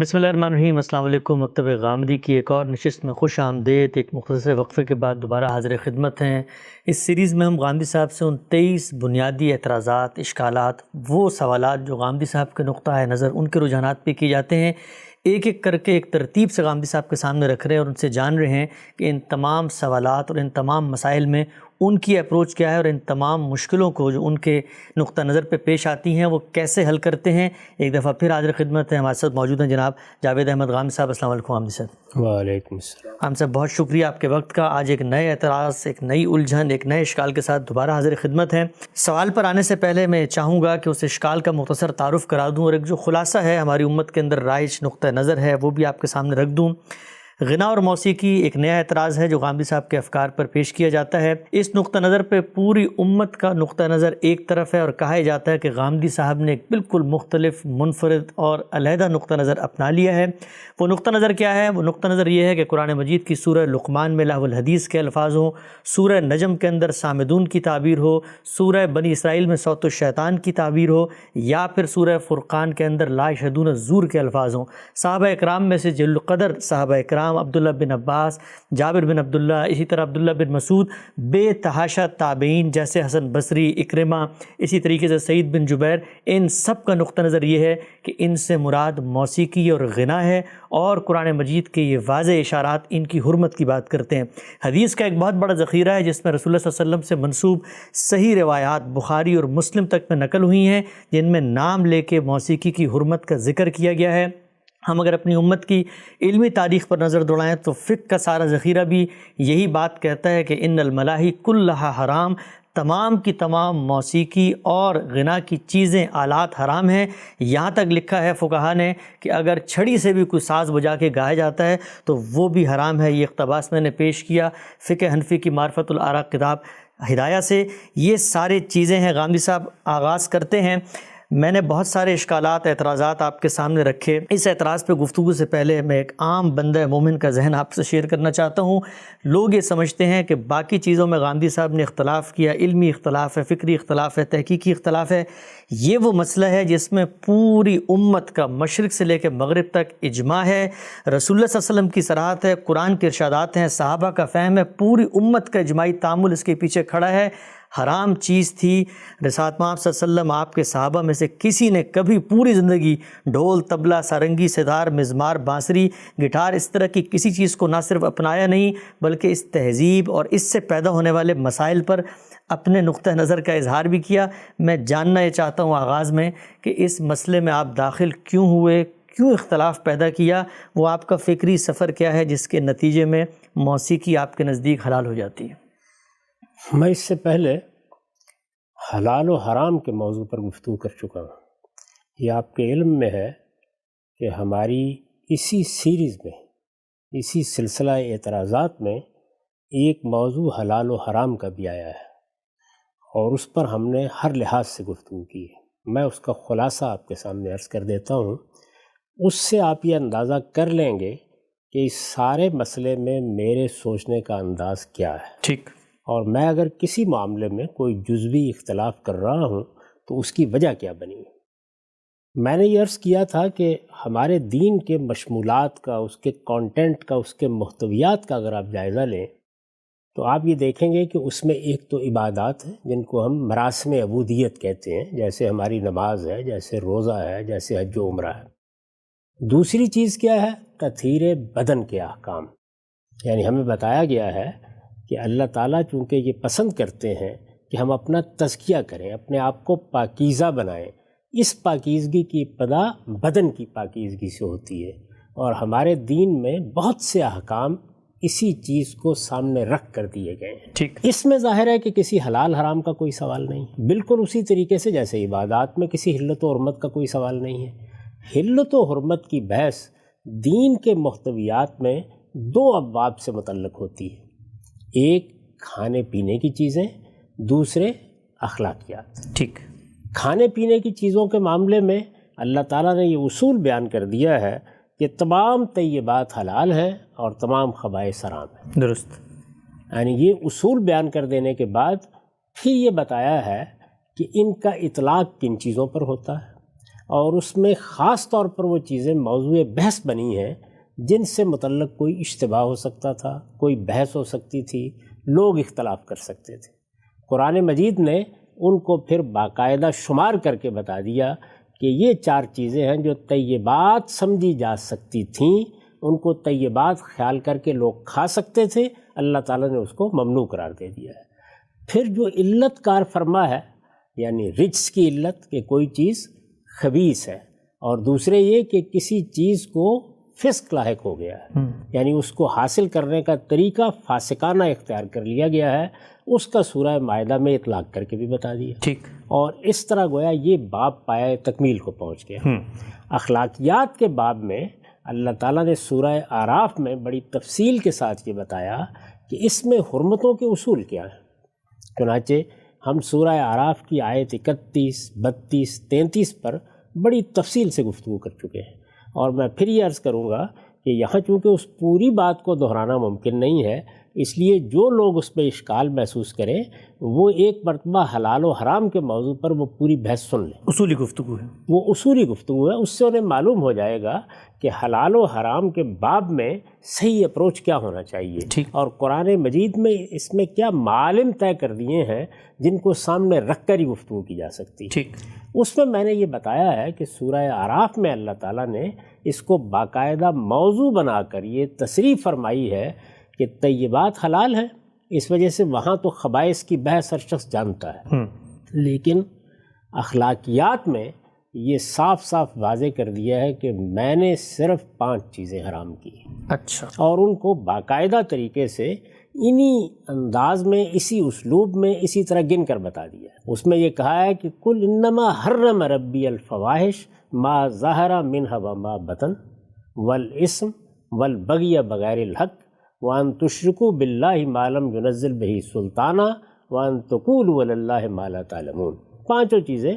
بسم اللہ الرحمن الرحیم۔ السلام علیکم۔ مکتب غامدی کی ایک اور نشست میں خوش آمدید۔ ایک مختصر وقفے کے بعد دوبارہ حاضر خدمت ہیں۔ اس سیریز میں ہم غامدی صاحب سے ان 23 بنیادی اعتراضات، اشکالات، وہ سوالات جو غامدی صاحب کے نقطہ نظر، ان کے رجحانات پہ کیے جاتے ہیں، ایک ایک کر کے ایک ترتیب سے غامدی صاحب کے سامنے رکھ رہے ہیں اور ان سے جان رہے ہیں کہ ان تمام سوالات اور ان تمام مسائل میں ان کی اپروچ کیا ہے اور ان تمام مشکلوں کو جو ان کے نقطہ نظر پہ پیش آتی ہیں وہ کیسے حل کرتے ہیں۔ ایک دفعہ پھر حاضر خدمت ہے، ہمارے ساتھ موجود ہیں جناب جاوید احمد غامدی صاحب۔ السلام علیکم غامدی صاحب۔ وعلیکم السلام۔ غامدی صاحب بہت شکریہ آپ کے وقت کا۔ آج ایک نئے اعتراض، ایک نئی الجھن، ایک نئے اشکال کے ساتھ دوبارہ حاضر خدمت ہیں۔ سوال پر آنے سے پہلے میں چاہوں گا کہ اس اشکال کا مختصر تعارف کرا دوں اور ایک جو خلاصہ ہے ہماری امت کے اندر رائج نقطہ نظر ہے وہ بھی آپ کے سامنے رکھ دوں۔ غنا اور موسیقی ایک نیا اعتراض ہے جو غامدی صاحب کے افکار پر پیش کیا جاتا ہے۔ اس نقطہ نظر پہ پوری امت کا نقطہ نظر ایک طرف ہے اور کہا جاتا ہے کہ غامدی صاحب نے ایک بالکل مختلف، منفرد اور علیحدہ نقطہ نظر اپنا لیا ہے۔ وہ نقطہ نظر کیا ہے؟ وہ نقطہ نظر یہ ہے کہ قرآن مجید کی سورہ لقمان میں لہو الحدیث کے الفاظ ہوں، سورہ نجم کے اندر سامدون کی تعبیر ہو، سورہ بنی اسرائیل میں صوت الشیطان کی تعبیر ہو، یا پھر سورہ فرقان کے اندر لا یشہدون الزور کے الفاظ ہوں۔ صحابہ اکرام میں سے جلیل القدر صحابہ اکرام عبداللہ بن عباس، جابر بن عبداللہ، اسی طرح عبداللہ بن مسعود، بے تحاشا تابعین جیسے حسن بصری، اکرمہ، اسی طریقے سے سعید بن جبیر، ان سب کا نقطہ نظر یہ ہے کہ ان سے مراد موسیقی اور غنا ہے، اور قرآن مجید کے یہ واضح اشارات ان کی حرمت کی بات کرتے ہیں۔ حدیث کا ایک بہت بڑا ذخیرہ ہے جس میں رسول اللہ صلی اللہ علیہ وسلم سے منسوب صحیح روایات بخاری اور مسلم تک میں نقل ہوئی ہیں جن میں نام لے کے موسیقی کی حرمت کا ذکر کیا گیا ہے۔ ہم اگر اپنی امت کی علمی تاریخ پر نظر دوڑائیں تو فقہ کا سارا ذخیرہ بھی یہی بات کہتا ہے کہ ان الملاہی کلھا حرام، تمام کی تمام موسیقی اور غنا کی چیزیں، آلات حرام ہیں۔ یہاں تک لکھا ہے فقہا نے کہ اگر چھڑی سے بھی کوئی ساز بجا کے گایا جاتا ہے تو وہ بھی حرام ہے۔ یہ اقتباس میں نے پیش کیا فقہ حنفی کی معرفت الآراء کتاب ہدایہ سے۔ یہ سارے چیزیں ہیں۔ غامدی صاحب آغاز کرتے ہیں۔ میں نے بہت سارے اشکالات، اعتراضات آپ کے سامنے رکھے۔ اس اعتراض پہ گفتگو سے پہلے میں ایک عام بندہ مومن کا ذہن آپ سے شیئر کرنا چاہتا ہوں۔ لوگ یہ سمجھتے ہیں کہ باقی چیزوں میں غامدی صاحب نے اختلاف کیا، علمی اختلاف ہے، فکری اختلاف ہے، تحقیقی اختلاف ہے۔ یہ وہ مسئلہ ہے جس میں پوری امت کا مشرق سے لے کے مغرب تک اجماع ہے، رسول اللہ صلی اللہ علیہ وسلم کی صراحت ہے، قرآن کے ارشادات ہیں، صحابہ کا فہم ہے، پوری امت کا اجماعی تعامل اس کے پیچھے کھڑا ہے۔ حرام چیز تھی۔ رسالت مآب صلی اللہ علیہ وسلم، آپ کے صحابہ میں سے کسی نے کبھی پوری زندگی ڈھول، طبلہ، سارنگی، سدار، مزمار، بانسری، گٹار، اس طرح کی کسی چیز کو نہ صرف اپنایا نہیں بلکہ اس تہذیب اور اس سے پیدا ہونے والے مسائل پر اپنے نقطہ نظر کا اظہار بھی کیا۔ میں جاننا یہ چاہتا ہوں آغاز میں کہ اس مسئلے میں آپ داخل کیوں ہوئے، کیوں اختلاف پیدا کیا، وہ آپ کا فکری سفر کیا ہے جس کے نتیجے میں موسیقی آپ کے نزدیک حلال ہو جاتی ہے؟ میں اس سے پہلے حلال و حرام کے موضوع پر گفتگو کر چکا ہوں۔ یہ آپ کے علم میں ہے کہ ہماری اسی سیریز میں، اسی سلسلہ اعتراضات میں ایک موضوع حلال و حرام کا بھی آیا ہے اور اس پر ہم نے ہر لحاظ سے گفتگو کی ہے۔ میں اس کا خلاصہ آپ کے سامنے عرض کر دیتا ہوں۔ اس سے آپ یہ اندازہ کر لیں گے کہ اس سارے مسئلے میں میرے سوچنے کا انداز کیا ہے۔ ٹھیک۔ اور میں اگر کسی معاملے میں کوئی جزوی اختلاف کر رہا ہوں تو اس کی وجہ کیا بنی۔ میں نے یہ عرض کیا تھا کہ ہمارے دین کے مشمولات کا، اس کے کانٹینٹ کا، اس کے محتویات کا اگر آپ جائزہ لیں تو آپ یہ دیکھیں گے کہ اس میں ایک تو عبادات ہیں جن کو ہم مراسم عبودیت کہتے ہیں، جیسے ہماری نماز ہے، جیسے روزہ ہے، جیسے حج و عمرہ ہے۔ دوسری چیز کیا ہے؟ تطہیر بدن کے احکام، یعنی ہمیں بتایا گیا ہے کہ اللہ تعالیٰ چونکہ یہ پسند کرتے ہیں کہ ہم اپنا تزکیہ کریں، اپنے آپ کو پاکیزہ بنائیں۔ اس پاکیزگی کی ابتدا بدن کی پاکیزگی سے ہوتی ہے، اور ہمارے دین میں بہت سے احکام اسی چیز کو سامنے رکھ کر دیے گئے ہیں۔ ٹھیک۔ اس میں ظاہر ہے کہ کسی حلال حرام کا کوئی سوال نہیں، بالکل اسی طریقے سے جیسے عبادات میں کسی حلت و حرمت کا کوئی سوال نہیں ہے۔ حلت و حرمت کی بحث دین کے محتویات میں دو ابواب سے متعلق ہوتی ہے، ایک کھانے پینے کی چیزیں، دوسرے اخلاقیات۔ ٹھیک۔ کھانے پینے کی چیزوں کے معاملے میں اللہ تعالیٰ نے یہ اصول بیان کر دیا ہے کہ تمام طیبات حلال ہیں اور تمام خبائث حرام ہیں۔ درست۔ یعنی یہ اصول بیان کر دینے کے بعد پھر یہ بتایا ہے کہ ان کا اطلاق کن چیزوں پر ہوتا ہے۔ اور اس میں خاص طور پر وہ چیزیں موضوع بحث بنی ہیں جن سے متعلق کوئی اشتباہ ہو سکتا تھا، کوئی بحث ہو سکتی تھی، لوگ اختلاف کر سکتے تھے۔ قرآن مجید نے ان کو پھر باقاعدہ شمار کر کے بتا دیا کہ یہ 4 چیزیں ہیں جو طیبات سمجھی جا سکتی تھیں، ان کو طیبات خیال کر کے لوگ کھا سکتے تھے، اللہ تعالیٰ نے اس کو ممنوع قرار دے دیا ہے۔ پھر جو علت کار فرما ہے، یعنی رجس کی علت کہ کوئی چیز خبیث ہے، اور دوسرے یہ کہ کسی چیز کو فسق لاحق ہو گیا ہے، یعنی اس کو حاصل کرنے کا طریقہ فاسقانہ اختیار کر لیا گیا ہے، اس کا سورہ مائدہ میں اطلاق کر کے بھی بتا دیا۔ ٹھیک۔ اور اس طرح گویا یہ باب پایہ تکمیل کو پہنچ گیا۔ اخلاقیات کے باب میں اللہ تعالیٰ نے سورہ اعراف میں بڑی تفصیل کے ساتھ یہ بتایا کہ اس میں حرمتوں کے اصول کیا ہیں۔ چنانچہ ہم سورہ اعراف کی آیت 31، 32، 33 پر بڑی تفصیل سے گفتگو کر چکے ہیں، اور میں پھر یہ عرض کروں گا کہ یہاں چونکہ اس پوری بات کو دہرانا ممکن نہیں ہے، اس لیے جو لوگ اس پہ اشکال محسوس کریں وہ ایک مرتبہ حلال و حرام کے موضوع پر وہ پوری بحث سن لیں۔ اصولی گفتگو ہے، وہ اصولی گفتگو ہے، اس سے انہیں معلوم ہو جائے گا کہ حلال و حرام کے باب میں صحیح اپروچ کیا ہونا چاہیے، اور قرآن مجید میں اس میں کیا معالم طے کر دیے ہیں جن کو سامنے رکھ کر ہی گفتگو کی جا سکتی ہے۔ اس میں نے یہ بتایا ہے کہ سورہ اعراف میں اللہ تعالیٰ نے اس کو باقاعدہ موضوع بنا کر یہ تصریح فرمائی ہے کہ طیبات حلال ہیں، اس وجہ سے وہاں تو خبائث کی بحث ہر شخص جانتا ہے، لیکن اخلاقیات میں یہ صاف صاف واضح کر دیا ہے کہ میں نے صرف 5 چیزیں حرام کی، اچھا، اور ان کو باقاعدہ طریقے سے انہی انداز میں، اسی اسلوب میں، اسی طرح گن کر بتا دیا ہے۔ اس میں یہ کہا ہے کہ کل انما حرم ربی الفواحش ما ظہر منہا وما بطن والاسم والبغی بغیر الحق وان تشرکوا باللہ ما لم ینزل بہ سلطانہ وان تقولوا علی اللہ ما لا تعلمون۔ 5 چیزیں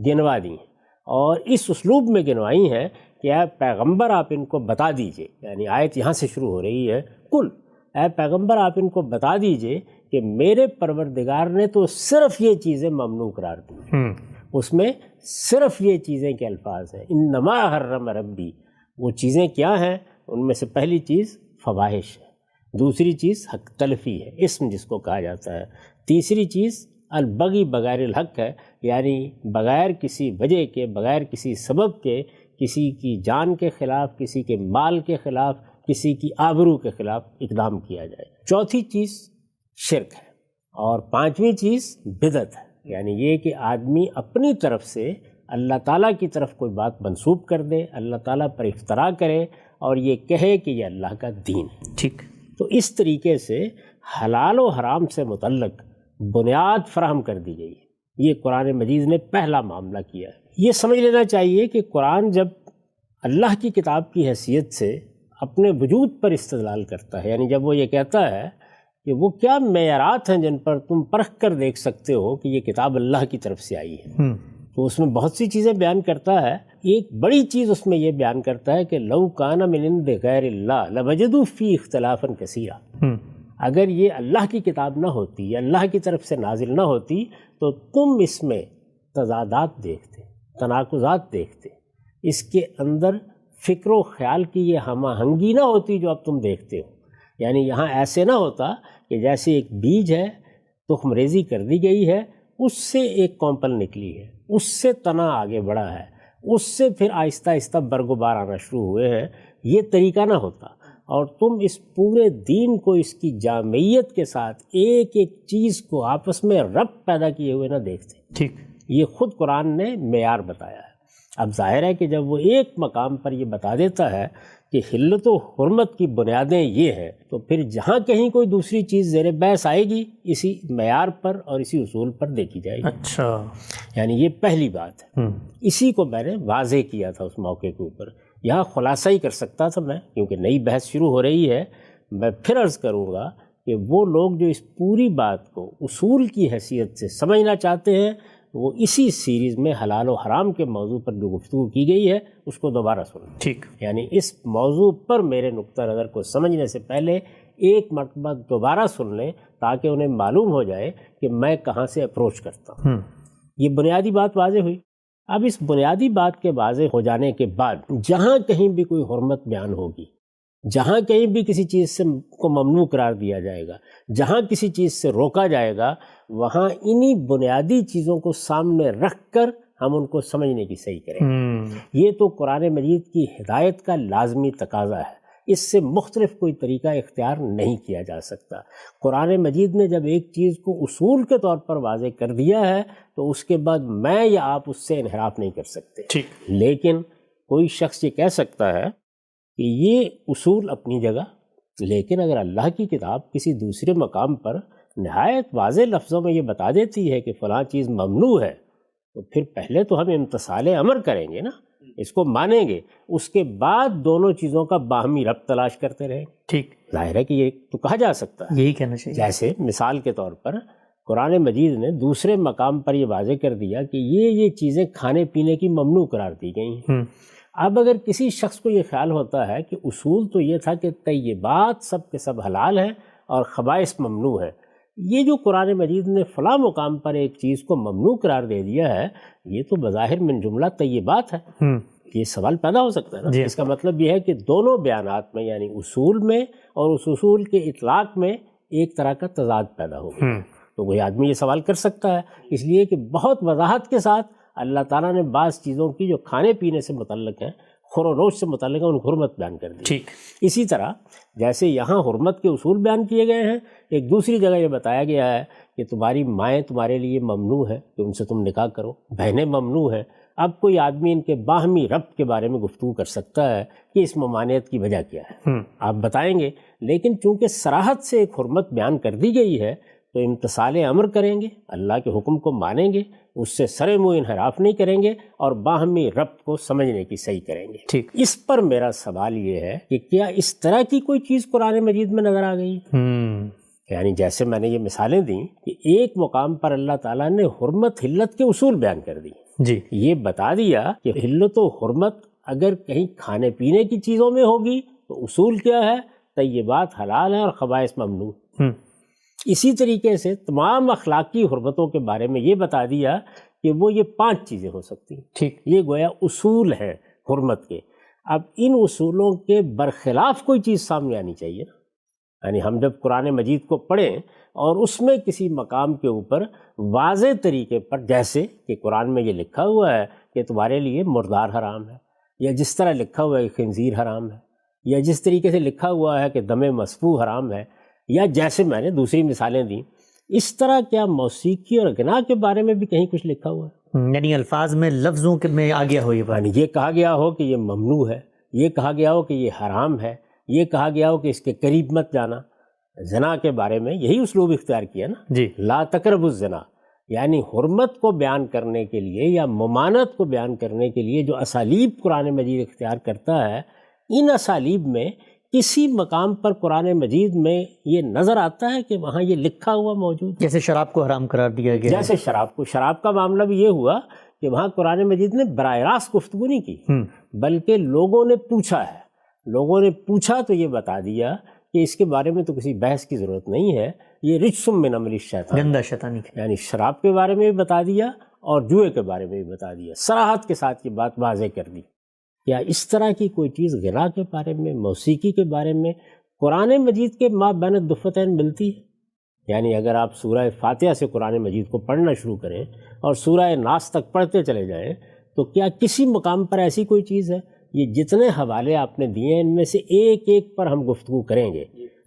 گنوا دی ہیں، اور اس اسلوب میں گنوائی ہیں کہ اے پیغمبر آپ ان کو بتا دیجئے، یعنی آیت یہاں سے شروع ہو رہی ہے، کل اے پیغمبر آپ ان کو بتا دیجئے کہ میرے پروردگار نے تو صرف یہ چیزیں ممنوع قرار دی، اس میں صرف یہ چیزیں کے الفاظ ہیں، انما حرم ربی۔ وہ چیزیں کیا ہیں؟ ان میں سے پہلی چیز فواحش ہے، دوسری چیز حق تلفی ہے، اسم جس کو کہا جاتا ہے، تیسری چیز البغی بغیر الحق ہے، یعنی بغیر کسی وجہ کے، بغیر کسی سبب کے کسی کی جان کے خلاف، کسی کے مال کے خلاف، کسی کی آبرو کے خلاف اقدام کیا جائے۔ چوتھی چیز شرک ہے، اور 5ویں چیز بدعت ہے، یعنی یہ کہ آدمی اپنی طرف سے اللہ تعالیٰ کی طرف کوئی بات منسوب کر دے، اللہ تعالیٰ پر افتراء کرے اور یہ کہے کہ یہ اللہ کا دین ہے۔ ٹھیک۔ تو اس طریقے سے حلال و حرام سے متعلق بنیاد فراہم کر دی گئی ہے۔ یہ قرآن مجید نے پہلا معاملہ کیا ہے۔ یہ سمجھ لینا چاہیے کہ قرآن جب اللہ کی کتاب کی حیثیت سے اپنے وجود پر استدلال کرتا ہے، یعنی جب وہ یہ کہتا ہے کہ وہ کیا معیارات ہیں جن پر تم پرکھ کر دیکھ سکتے ہو کہ یہ کتاب اللہ کی طرف سے آئی ہے، تو اس میں بہت سی چیزیں بیان کرتا ہے۔ ایک بڑی چیز اس میں یہ بیان کرتا ہے کہ لو کان من عند غیر اللہ لوجدوا فی اختلافا کثیرا، اگر یہ اللہ کی کتاب نہ ہوتی یا اللہ کی طرف سے نازل نہ ہوتی تو تم اس میں تضادات دیکھتے، تناقضات دیکھتے، اس کے اندر فکر و خیال کی یہ ہم آہنگی نہ ہوتی جو اب تم دیکھتے ہو۔ یعنی یہاں ایسے نہ ہوتا کہ جیسے ایک بیج ہے، تخم ریزی کر دی گئی ہے، اس سے ایک کونپل نکلی ہے، اس سے تنا آگے بڑھا ہے، اس سے پھر آہستہ آہستہ برگ و بار آنا شروع ہوئے ہیں، یہ طریقہ نہ ہوتا، اور تم اس پورے دین کو اس کی جامعیت کے ساتھ ایک ایک چیز کو آپس میں ربط پیدا کیے ہوئے نہ دیکھتے۔ ٹھیک، یہ خود قرآن نے معیار بتایا ہے۔ اب ظاہر ہے کہ جب وہ ایک مقام پر یہ بتا دیتا ہے کہ حلت و حرمت کی بنیادیں یہ ہیں، تو پھر جہاں کہیں کوئی دوسری چیز زیر بحث آئے گی اسی معیار پر اور اسی اصول پر دیکھی جائے گی۔ اچھا، یعنی یہ پہلی بات ہے، اسی کو میں نے واضح کیا تھا اس موقع کے اوپر۔ یہاں خلاصہ ہی کر سکتا تھا میں، کیونکہ نئی بحث شروع ہو رہی ہے۔ میں پھر عرض کروں گا کہ وہ لوگ جو اس پوری بات کو اصول کی حیثیت سے سمجھنا چاہتے ہیں، وہ اسی سیریز میں حلال و حرام کے موضوع پر جو گفتگو کی گئی ہے اس کو دوبارہ سنیں۔ ٹھیک، یعنی اس موضوع پر میرے نقطہ نظر کو سمجھنے سے پہلے ایک مرتبہ دوبارہ سن لیں تاکہ انہیں معلوم ہو جائے کہ میں کہاں سے اپروچ کرتا ہوں۔ یہ بنیادی بات واضح ہوئی۔ اب اس بنیادی بات کے واضح ہو جانے کے بعد جہاں کہیں بھی کوئی حرمت بیان ہوگی، جہاں کہیں بھی کسی چیز سے کو ممنوع قرار دیا جائے گا، جہاں کسی چیز سے روکا جائے گا، وہاں انہی بنیادی چیزوں کو سامنے رکھ کر ہم ان کو سمجھنے کی صحیح کریں۔ یہ تو قرآن مجید کی ہدایت کا لازمی تقاضا ہے، اس سے مختلف کوئی طریقہ اختیار نہیں کیا جا سکتا۔ قرآن مجید نے جب ایک چیز کو اصول کے طور پر واضح کر دیا ہے تو اس کے بعد میں یا آپ اس سے انحراف نہیں کر سکتے۔ لیکن کوئی شخص یہ کہہ سکتا ہے کہ یہ اصول اپنی جگہ، لیکن اگر اللہ کی کتاب کسی دوسرے مقام پر نہایت واضح لفظوں میں یہ بتا دیتی ہے کہ فلاں چیز ممنوع ہے، تو پھر پہلے تو ہم امتثال امر کریں گے نا، اس کو مانیں گے، اس کے بعد دونوں چیزوں کا باہمی ربط تلاش کرتے رہیں گے۔ ٹھیک، ظاہر ہے کہ یہ تو کہا جا سکتا ہے، یہی کہنا چاہیے۔ جیسے مثال کے طور پر قرآن مجید نے دوسرے مقام پر یہ واضح کر دیا کہ یہ چیزیں کھانے پینے کی ممنوع قرار دی گئی ہیں۔ اب اگر کسی شخص کو یہ خیال ہوتا ہے کہ اصول تو یہ تھا کہ طیبات سب کے سب حلال ہیں اور خبائث ممنوع ہیں، یہ جو قرآن مجید نے فلاں مقام پر ایک چیز کو ممنوع قرار دے دیا ہے، یہ تو بظاہر من جملہ طیبات ہے، یہ سوال پیدا ہو سکتا ہے نا۔ اس کا مطلب یہ ہے کہ دونوں بیانات میں، یعنی اصول میں اور اس اصول کے اطلاق میں ایک طرح کا تضاد پیدا ہو گیا۔ تو کوئی آدمی یہ سوال کر سکتا ہے، اس لیے کہ بہت وضاحت کے ساتھ اللہ تعالیٰ نے بعض چیزوں کی جو کھانے پینے سے متعلق ہیں، خور و نوش سے متعلق ہیں، ان کو حرمت بیان کر دی۔ اسی طرح جیسے یہاں حرمت کے اصول بیان کیے گئے ہیں، ایک دوسری جگہ یہ بتایا گیا ہے کہ تمہاری مائیں تمہارے لیے ممنوع ہے کہ ان سے تم نکاح کرو، بہنیں ممنوع ہیں۔ اب کوئی آدمی ان کے باہمی ربط کے بارے میں گفتگو کر سکتا ہے کہ اس ممانعت کی وجہ کیا ہے، آپ بتائیں گے، لیکن چونکہ صراحت سے ایک حرمت بیان کر دی گئی ہے تو امتثال امر کریں گے، اللہ کے حکم کو مانیں گے، اس سے سرے منہ انحراف نہیں کریں گے اور باہمی ربط کو سمجھنے کی صحیح کریں گے۔ اس پر میرا سوال یہ ہے کہ کیا اس طرح کی کوئی چیز قرآن مجید میں نظر آ گئی؟ یعنی جیسے میں نے یہ مثالیں دیں کہ ایک مقام پر اللہ تعالیٰ نے حرمت حلت کے اصول بیان کر دی، یہ بتا دیا کہ حلت و حرمت اگر کہیں کھانے پینے کی چیزوں میں ہوگی تو اصول کیا ہے؟ طیبات حلال ہیں اور خبائث ممنوع۔ اسی طریقے سے تمام اخلاقی حرمتوں کے بارے میں یہ بتا دیا کہ وہ یہ 5 چیزیں ہو سکتی ہیں۔ یہ گویا اصول ہیں حرمت کے۔ اب ان اصولوں کے برخلاف کوئی چیز سامنے آنی چاہیے نا، یعنی ہم جب قرآن مجید کو پڑھیں اور اس میں کسی مقام کے اوپر واضح طریقے پر، جیسے کہ قرآن میں یہ لکھا ہوا ہے کہ تمہارے لیے مردار حرام ہے، یا جس طرح لکھا ہوا ہے کہ خنزیر حرام ہے، یا جس طریقے سے لکھا ہوا ہے کہ دم مسفوح حرام ہے، یا جیسے میں نے دوسری مثالیں دیں، اس طرح کیا موسیقی اور غنا کے بارے میں بھی کہیں کچھ لکھا ہوا ہے؟ یعنی الفاظ میں، لفظوں کے میں آ گیا ہو، یہ کہا گیا ہو کہ یہ ممنوع ہے، یہ کہا گیا ہو کہ یہ حرام ہے، یہ کہا گیا ہو کہ اس کے قریب مت جانا۔ زنا کے بارے میں یہی اسلوب اختیار کیا نا، لا تقربوا الزنا، یعنی حرمت کو بیان کرنے کے لیے یا ممانعت کو بیان کرنے کے لیے جو اسالیب قرآن مجید اختیار کرتا ہے، ان اسالیب میں کسی مقام پر قرآن مجید میں یہ نظر آتا ہے کہ وہاں یہ لکھا ہوا موجود، جیسے شراب کو حرام قرار دیا گیا، جیسے شراب کا معاملہ بھی یہ ہوا کہ وہاں قرآن مجید نے براہ راست گفتگو نہیں کی، بلکہ لوگوں نے پوچھا ہے، لوگوں نے پوچھا تو یہ بتا دیا کہ اس کے بارے میں تو کسی بحث کی ضرورت نہیں ہے، یہ رجس من عمل الشیطان، گندا شیطانی، یعنی شراب کے بارے میں بھی بتا دیا اور جوئے کے بارے میں بھی بتا دیا، صراحت کے ساتھ یہ بات واضح کر دی۔ کیا اس طرح کی کوئی چیز غنا کے بارے میں، موسیقی کے بارے میں قرآن مجید کے ما بین الدفتین ملتی ہے؟ یعنی اگر آپ سورہ فاتحہ سے قرآن مجید کو پڑھنا شروع کریں اور سورہ ناس تک پڑھتے چلے جائیں تو کیا کسی مقام پر ایسی کوئی چیز ہے؟ یہ جتنے حوالے آپ نے دیے ہیں ان میں سے ایک ایک پر ہم گفتگو کریں گے،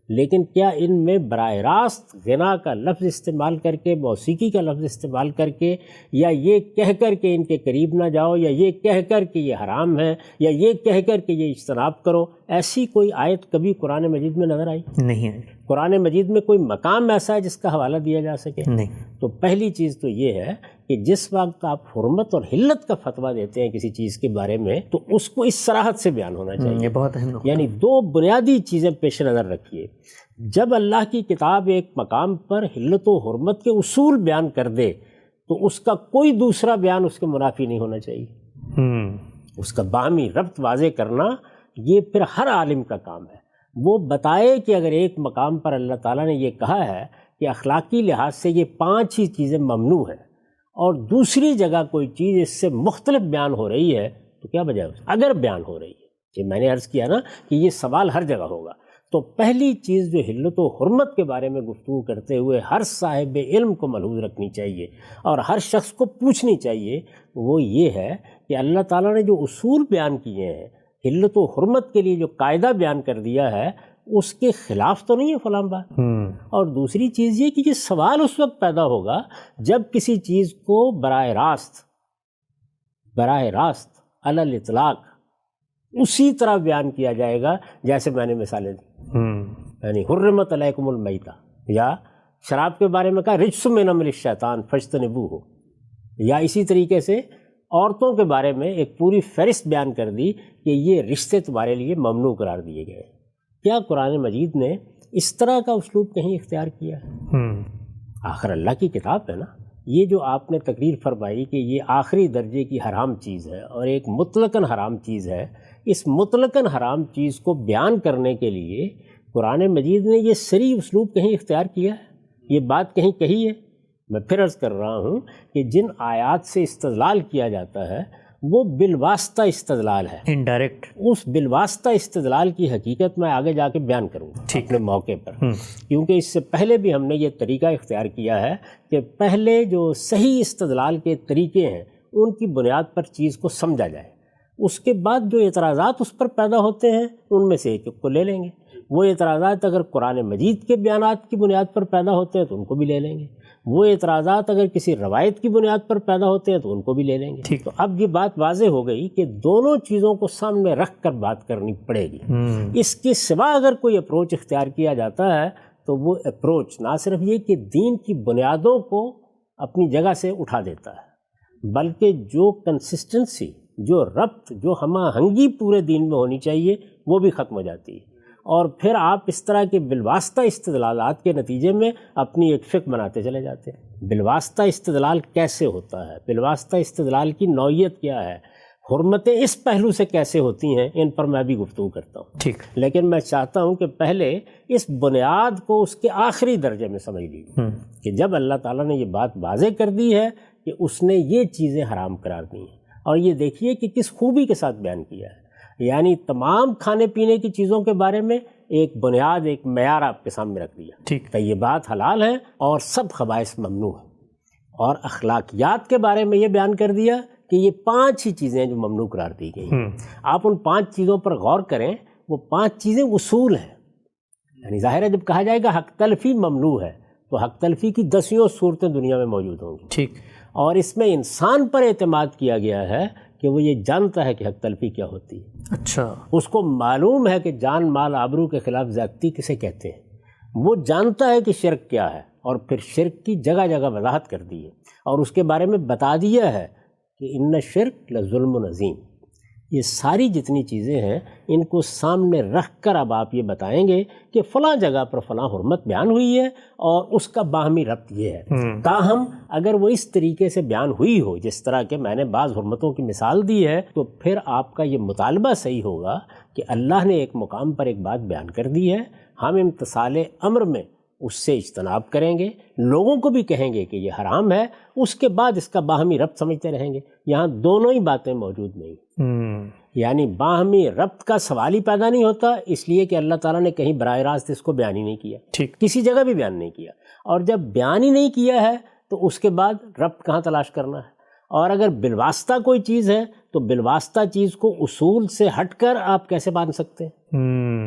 لیکن کیا ان میں براہ راست غنا کا لفظ استعمال کر کے، موسیقی کا لفظ استعمال کر کے، یا یہ کہہ کر کے ان کے قریب نہ جاؤ، یا یہ کہہ کر کے یہ حرام ہے، یا یہ کہہ کر کے یہ اجتناب کرو، ایسی کوئی آیت کبھی قرآن مجید میں نظر آئی؟ نہیں آئی۔ قرآن مجید میں کوئی مقام ایسا ہے جس کا حوالہ دیا جا سکے؟ نہیں۔ تو پہلی چیز تو یہ ہے کہ جس وقت آپ حرمت اور حلت کا فتویٰ دیتے ہیں کسی چیز کے بارے میں تو اس کو اس صراحت سے بیان ہونا چاہیے۔ یہ بہت اہم نقطہ، یعنی 2 بنیادی چیزیں پیش نظر رکھیے۔ جب اللہ کی کتاب ایک مقام پر حلت و حرمت کے اصول بیان کر دے تو اس کا کوئی دوسرا بیان اس کے منافی نہیں ہونا چاہیے۔ اس کا باہمی ربط واضح کرنا یہ پھر ہر عالم کا کام ہے، وہ بتائے کہ اگر ایک مقام پر اللہ تعالیٰ نے یہ کہا ہے کہ اخلاقی لحاظ سے یہ 5 ہی چیزیں ممنوع ہیں اور دوسری جگہ کوئی چیز اس سے مختلف بیان ہو رہی ہے تو کیا وجہ ہے؟ اگر بیان ہو رہی ہے، یہ میں نے عرض کیا نا کہ یہ سوال ہر جگہ ہوگا، تو پہلی چیز جو حلت و حرمت کے بارے میں گفتگو کرتے ہوئے ہر صاحب علم کو ملحوظ رکھنی چاہیے اور ہر شخص کو پوچھنی چاہیے، وہ یہ ہے کہ اللہ تعالیٰ نے جو اصول بیان کیے ہیں، حلت و حرمت کے لیے جو قاعدہ بیان کر دیا ہے، اس کے خلاف تو نہیں ہے فلاں بات۔ اور دوسری چیز یہ کہ یہ سوال اس وقت پیدا ہوگا جب کسی چیز کو براہ راست علی الاطلاق اسی طرح بیان کیا جائے گا جیسے میں نے مثالیں دی، یعنی حرمت علیکم المیتہ، یا شراب کے بارے میں کہا رجس من عمل الشیطان فاجتنبوہ، یا اسی طریقے سے عورتوں کے بارے میں ایک پوری فہرست بیان کر دی کہ یہ رشتے تمہارے لیے ممنوع قرار دیے گئے۔ کیا قرآن مجید نے اس طرح کا اسلوب کہیں اختیار کیا ہے؟ آخر اللہ کی کتاب ہے نا۔ یہ جو آپ نے تقریر فرمائی کہ یہ آخری درجے کی حرام چیز ہے اور ایک مطلقاً حرام چیز ہے، اس مطلقاً حرام چیز کو بیان کرنے کے لیے قرآن مجید نے یہ صریح اسلوب کہیں اختیار کیا ہے؟ یہ بات کہیں کہی ہے؟ میں پھر عرض کر رہا ہوں کہ جن آیات سے استدلال کیا جاتا ہے وہ بالواسطہ استدلال ہے، انڈائریکٹ۔ اس بالواسطہ استدلال کی حقیقت میں آگے جا کے بیان کروں گا اپنے موقع پر، کیونکہ اس سے پہلے بھی ہم نے یہ طریقہ اختیار کیا ہے کہ پہلے جو صحیح استدلال کے طریقے ہیں ان کی بنیاد پر چیز کو سمجھا جائے، اس کے بعد جو اعتراضات اس پر پیدا ہوتے ہیں ان میں سے ایک کو لے لیں گے۔ وہ اعتراضات اگر قرآن مجید کے بیانات کی بنیاد پر پیدا ہوتے ہیں تو ان کو بھی لے لیں گے، وہ اعتراضات اگر کسی روایت کی بنیاد پر پیدا ہوتے ہیں تو ان کو بھی لے لیں گے۔ تو اب یہ بات واضح ہو گئی کہ دونوں چیزوں کو سامنے رکھ کر بات کرنی پڑے گی۔ اس کے سوا اگر کوئی اپروچ اختیار کیا جاتا ہے تو وہ اپروچ نہ صرف یہ کہ دین کی بنیادوں کو اپنی جگہ سے اٹھا دیتا ہے، بلکہ جو کنسسٹنسی، جو ربط، جو ہم آہنگی پورے دین میں ہونی چاہیے وہ بھی ختم ہو جاتی ہے، اور پھر آپ اس طرح کے بالواسطہ استدلالات کے نتیجے میں اپنی ایک فقہ بناتے چلے جاتے ہیں۔ بالواسطہ استدلال کیسے ہوتا ہے، بالواسطہ استدلال کی نوعیت کیا ہے، حرمتیں اس پہلو سے کیسے ہوتی ہیں، ان پر میں بھی گفتگو کرتا ہوں، لیکن میں چاہتا ہوں کہ پہلے اس بنیاد کو اس کے آخری درجے میں سمجھ لیجیے کہ جب اللہ تعالیٰ نے یہ بات واضح کر دی ہے کہ اس نے یہ چیزیں حرام قرار دی ہیں، اور یہ دیکھیے کہ کس خوبی کے ساتھ بیان کیا ہے، یعنی تمام کھانے پینے کی چیزوں کے بارے میں ایک بنیاد، ایک معیار آپ کے سامنے رکھ دیا، طیبات حلال ہیں اور سب خبائث ممنوع ہیں، اور اخلاقیات کے بارے میں یہ بیان کر دیا کہ یہ 5 ہی چیزیں جو ممنوع قرار دی گئی ہیں۔ آپ ان 5 چیزوں پر غور کریں، وہ 5 چیزیں اصول ہیں، یعنی ظاہر ہے جب کہا جائے گا حق تلفی ممنوع ہے تو حق تلفی کی 10 صورتیں دنیا میں موجود ہوں گی، اور اس میں انسان پر اعتماد کیا گیا ہے کہ وہ یہ جانتا ہے کہ حق تلفی کیا ہوتی ہے، اس کو معلوم ہے کہ جان مال آبرو کے خلاف زیادتی کسے کہتے ہیں، وہ جانتا ہے کہ شرک کیا ہے، اور پھر شرک کی جگہ جگہ وضاحت کر دی ہے اور اس کے بارے میں بتا دیا ہے کہ ان الشرک لظلم عظیم۔ یہ ساری جتنی چیزیں ہیں ان کو سامنے رکھ کر اب آپ یہ بتائیں گے کہ فلاں جگہ پر فلاں حرمت بیان ہوئی ہے اور اس کا باہمی ربط یہ ہے، تاہم اگر وہ اس طریقے سے بیان ہوئی ہو جس طرح کہ میں نے بعض حرمتوں کی مثال دی ہے، تو پھر آپ کا یہ مطالبہ صحیح ہوگا کہ اللہ نے ایک مقام پر ایک بات بیان کر دی ہے، ہم امتثال امر میں اس سے اجتناب کریں گے، لوگوں کو بھی کہیں گے کہ یہ حرام ہے، اس کے بعد اس کا باہمی ربط سمجھتے رہیں گے۔ یہاں دونوں ہی باتیں موجود نہیں، یعنی باہمی ربط کا سوال ہی پیدا نہیں ہوتا، اس لیے کہ اللہ تعالیٰ نے کہیں براہ راست اس کو بیان ہی نہیں کیا، کسی جگہ بھی بیان نہیں کیا، اور جب بیان ہی نہیں کیا ہے تو اس کے بعد ربط کہاں تلاش کرنا ہے؟ اور اگر بالواسطہ کوئی چیز ہے تو بالواسطہ چیز کو اصول سے ہٹ کر آپ کیسے باندھ سکتے ہیں؟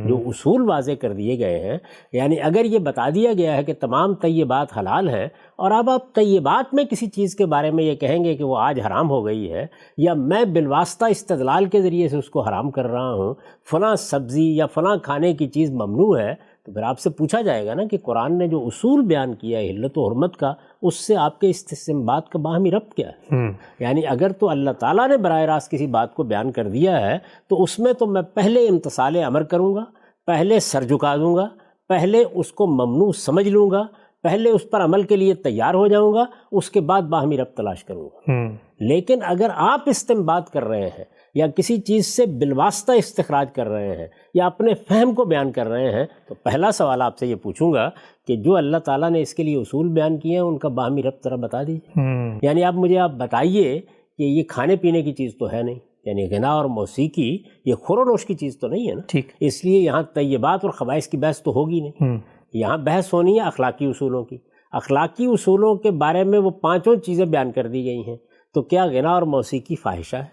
جو اصول واضح کر دیے گئے ہیں، یعنی اگر یہ بتا دیا گیا ہے کہ تمام طیبات حلال ہیں، اور اب آپ طیبات میں کسی چیز کے بارے میں یہ کہیں گے کہ وہ آج حرام ہو گئی ہے، یا میں بالواسطہ استدلال کے ذریعے سے اس کو حرام کر رہا ہوں، فلاں سبزی یا فلاں کھانے کی چیز ممنوع ہے، تو پھر آپ سے پوچھا جائے گا نا کہ قرآن نے جو اصول بیان کیا ہے حلت و حرمت کا، اس سے آپ کے استنباط کا باہمی ربط کیا ہے؟ یعنی اگر تو اللہ تعالیٰ نے براہ راست کسی بات کو بیان کر دیا ہے تو اس میں تو میں پہلے امتثال امر کروں گا، پہلے سر جھکا دوں گا، پہلے اس کو ممنوع سمجھ لوں گا، پہلے اس پر عمل کے لیے تیار ہو جاؤں گا، اس کے بعد باہمی ربط تلاش کروں گا۔ لیکن اگر آپ استنباط کر رہے ہیں یا کسی چیز سے بالواسطہ استخراج کر رہے ہیں یا اپنے فہم کو بیان کر رہے ہیں، تو پہلا سوال آپ سے یہ پوچھوں گا کہ جو اللہ تعالیٰ نے اس کے لیے اصول بیان کیے ہیں ان کا باہمی ربط ذرا بتا دیجیے۔ یعنی آپ بتائیے کہ یہ کھانے پینے کی چیز تو ہے نہیں، یعنی غنا اور موسیقی یہ خور و نوش کی چیز تو نہیں ہے نا، ٹھیک، اس لیے یہاں طیبات اور خبائث کی بحث تو ہوگی نہیں، یہاں بحث ہونی ہے اخلاقی اصولوں کی۔ اخلاقی اصولوں کے بارے میں وہ پانچوں چیزیں بیان کر دی گئی ہیں۔ تو کیا غنا اور موسیقی فاحشہ ہے؟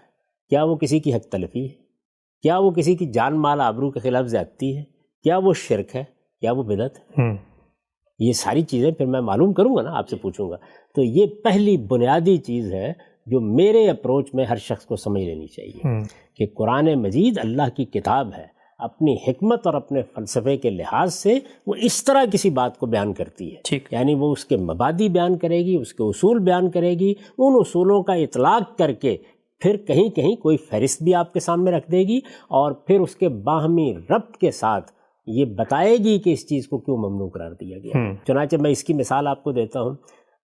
کیا وہ کسی کی حق تلفی ہے؟ کیا وہ کسی کی جان مال آبرو کے خلاف زیادتی ہے؟ کیا وہ شرک ہے؟ کیا وہ بدعت ہے؟ یہ ساری چیزیں پھر میں معلوم کروں گا نا، آپ سے پوچھوں گا۔ تو یہ پہلی بنیادی چیز ہے جو میرے اپروچ میں ہر شخص کو سمجھ لینی چاہیے کہ قرآن مجید اللہ کی کتاب ہے، اپنی حکمت اور اپنے فلسفے کے لحاظ سے وہ اس طرح کسی بات کو بیان کرتی ہے، یعنی وہ اس کے مبادی بیان کرے گی، اس کے اصول بیان کرے گی، ان اصولوں کا اطلاق کر کے پھر کہیں کہیں کوئی فہرست بھی آپ کے سامنے رکھ دے گی، اور پھر اس کے باہمی ربط کے ساتھ یہ بتائے گی کہ اس چیز کو کیوں ممنوع قرار دیا گیا۔ چنانچہ میں اس کی مثال آپ کو دیتا ہوں۔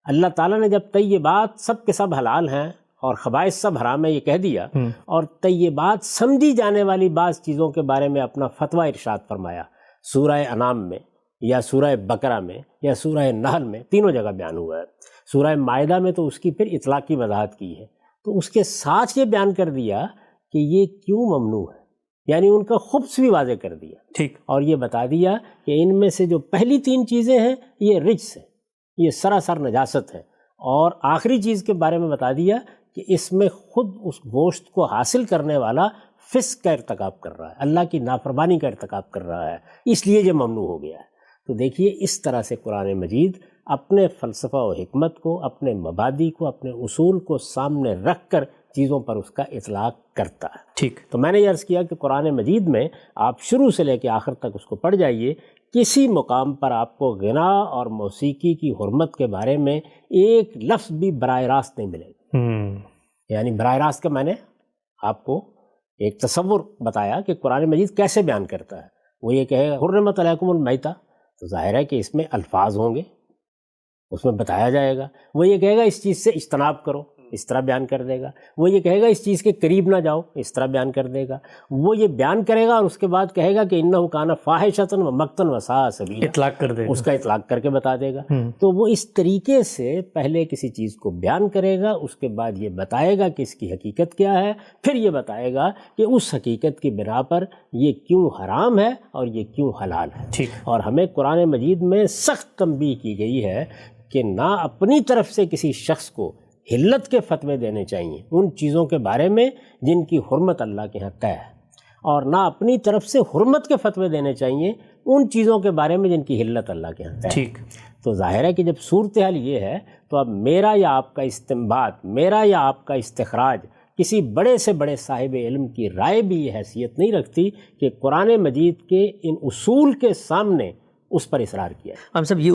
اللہ تعالیٰ نے جب طیبات سب کے سب حلال ہیں اور خبائث سب حرام ہے یہ کہہ دیا، اور طیبات سمجھی جانے والی بعض چیزوں کے بارے میں اپنا فتویٰ ارشاد فرمایا، سورہ انعام میں یا سورہ بقرہ میں یا سورہ نحل میں، تینوں جگہ بیان ہوا ہے۔ سورہ مائدہ میں تو اس کی پھر اطلاق کی وضاحت کی ہے، تو اس کے ساتھ یہ بیان کر دیا کہ یہ کیوں ممنوع ہے، یعنی ان کا خبث بھی واضح کر دیا، ٹھیک، اور یہ بتا دیا کہ ان میں سے جو پہلی تین چیزیں ہیں یہ رجس ہے، یہ سراسر نجاست ہے، اور آخری چیز کے بارے میں بتا دیا کہ اس میں خود اس گوشت کو حاصل کرنے والا فسق کا ارتکاب کر رہا ہے، اللہ کی نافرمانی کا ارتکاب کر رہا ہے، اس لیے یہ ممنوع ہو گیا ہے۔ تو دیکھیے اس طرح سے قرآن مجید اپنے فلسفہ و حکمت کو، اپنے مبادی کو، اپنے اصول کو سامنے رکھ کر چیزوں پر اس کا اطلاق کرتا ہے۔ ٹھیک، تو میں نے یہ عرض کیا کہ قرآن مجید میں آپ شروع سے لے کے آخر تک اس کو پڑھ جائیے، کسی مقام پر آپ کو غنا اور موسیقی کی حرمت کے بارے میں ایک لفظ بھی براہ راست نہیں ملے گا۔ یعنی براہ راست کا میں نے آپ کو ایک تصور بتایا کہ قرآن مجید کیسے بیان کرتا ہے۔ وہ یہ کہے حرمت علیکم المیتہ، تو ظاہر ہے کہ اس میں الفاظ ہوں گے، اس میں بتایا جائے گا۔ وہ یہ کہے گا اس چیز سے اجتناب کرو، اس طرح بیان کر دے گا۔ وہ یہ کہے گا اس چیز کے قریب نہ جاؤ، اس طرح بیان کر دے گا۔ وہ یہ بیان کرے گا اور اس کے بعد کہے گا کہ انہ کان فاحشۃ و مقتا وساء سبیلا، اطلاق کر دے گا، اس کا اطلاق کر کے بتا دے گا۔ تو وہ اس طریقے سے پہلے کسی چیز کو بیان کرے گا، اس کے بعد یہ بتائے گا کہ اس کی حقیقت کیا ہے، پھر یہ بتائے گا کہ اس حقیقت کی بنا پر یہ کیوں حرام ہے اور یہ کیوں حلال ہے۔ اور ہمیں قرآن مجید میں سخت تنبیہ کی گئی ہے کہ نہ اپنی طرف سے کسی شخص کو حلت کے فتوے دینے چاہیے ان چیزوں کے بارے میں جن کی حرمت اللہ کے ہاں طے ہے، اور نہ اپنی طرف سے حرمت کے فتوے دینے چاہیے ان چیزوں کے بارے میں جن کی حلت اللہ کے ہاں طے ہے۔ ٹھیک، تو ظاہر ہے کہ جب صورتحال یہ ہے تو اب میرا یا آپ کا استنباط، میرا یا آپ کا استخراج کسی بڑے سے بڑے صاحب علم کی رائے بھی یہ حیثیت نہیں رکھتی کہ قرآن مجید کے ان اصول کے سامنے اس پر اصرار کیا ہے۔ ہم سب یہ